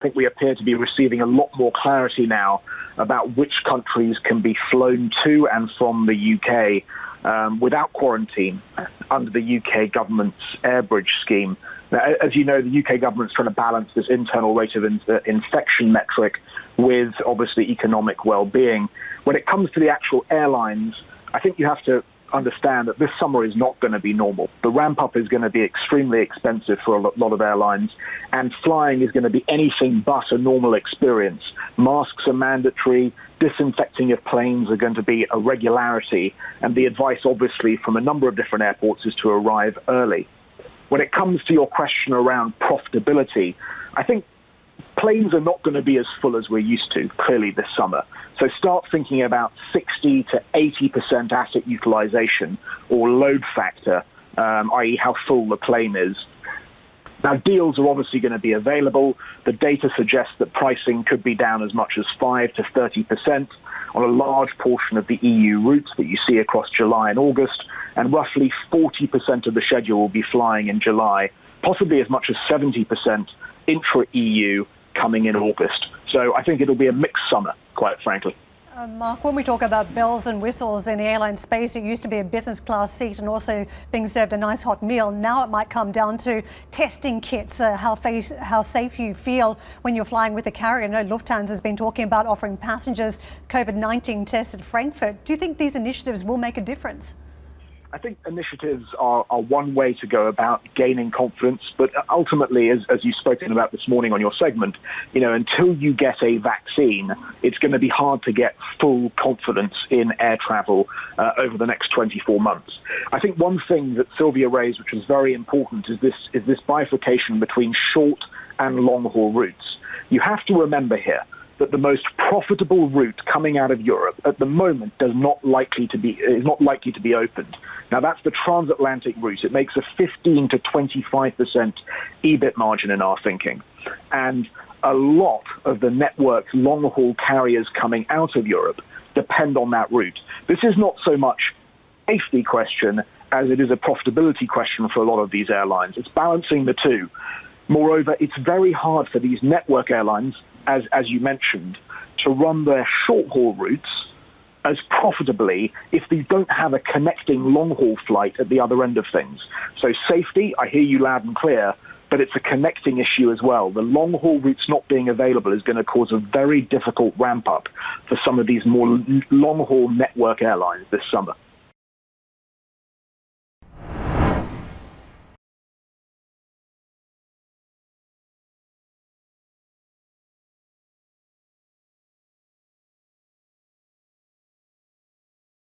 I think we appear to be receiving a lot more clarity now about which countries can be flown to and from the UK without quarantine under the UK government's Airbridge scheme. Now, as you know, the UK government's trying to balance this internal rate of infection metric with, obviously, economic well-being. When it comes to the actual airlines, I think you have to understand that this summer is not going to be normal. The ramp-up is going to be extremely expensive for a lot of airlines, and flying is going to be anything but a normal experience. Masks are mandatory, disinfecting of planes are going to be a regularity, and the advice, obviously, from a number of different airports is to arrive early. When it comes to your question around profitability, I think planes are not going to be as full as we're used to, clearly, this summer. So start thinking about 60 to 80% asset utilization or load factor, i.e. how full the plane is. Now, deals are obviously going to be available. The data suggests that pricing could be down as much as 5 to 30% on a large portion of the EU routes that you see across July and August, and roughly 40% of the schedule will be flying in July, possibly as much as 70% intra-EU coming in August. So I think it'll be a mixed summer, quite frankly. Mark, when we talk about bells and whistles in the airline space, it used to be a business class seat and also being served a nice hot meal. Now it might come down to testing kits, how safe you feel when you're flying with a carrier. I know Lufthansa has been talking about offering passengers COVID-19 tests at Frankfurt. Do you think these initiatives will make a difference? I think initiatives are one way to go about gaining confidence, but ultimately, as you've spoken about this morning on your segment, until you get a vaccine, it's going to be hard to get full confidence in air travel over the next 24 months. I think one thing that Sylvia raised, which is very important, is this bifurcation between short and long-haul routes. You have to remember here that the most profitable route coming out of Europe at the moment is not likely to be opened. Now, that's the transatlantic route. It makes a 15 to 25% EBIT margin in our thinking. And a lot of the network's long-haul carriers coming out of Europe depend on that route. This is not so much a safety question as it is a profitability question for a lot of these airlines. It's balancing the two. Moreover, it's very hard for these network airlines, as you mentioned, to run their short-haul routes as profitably if they don't have a connecting long-haul flight at the other end of things. So safety, I hear you loud and clear, but it's a connecting issue as well. The long-haul routes not being available is going to cause a very difficult ramp-up for some of these more long-haul network airlines this summer.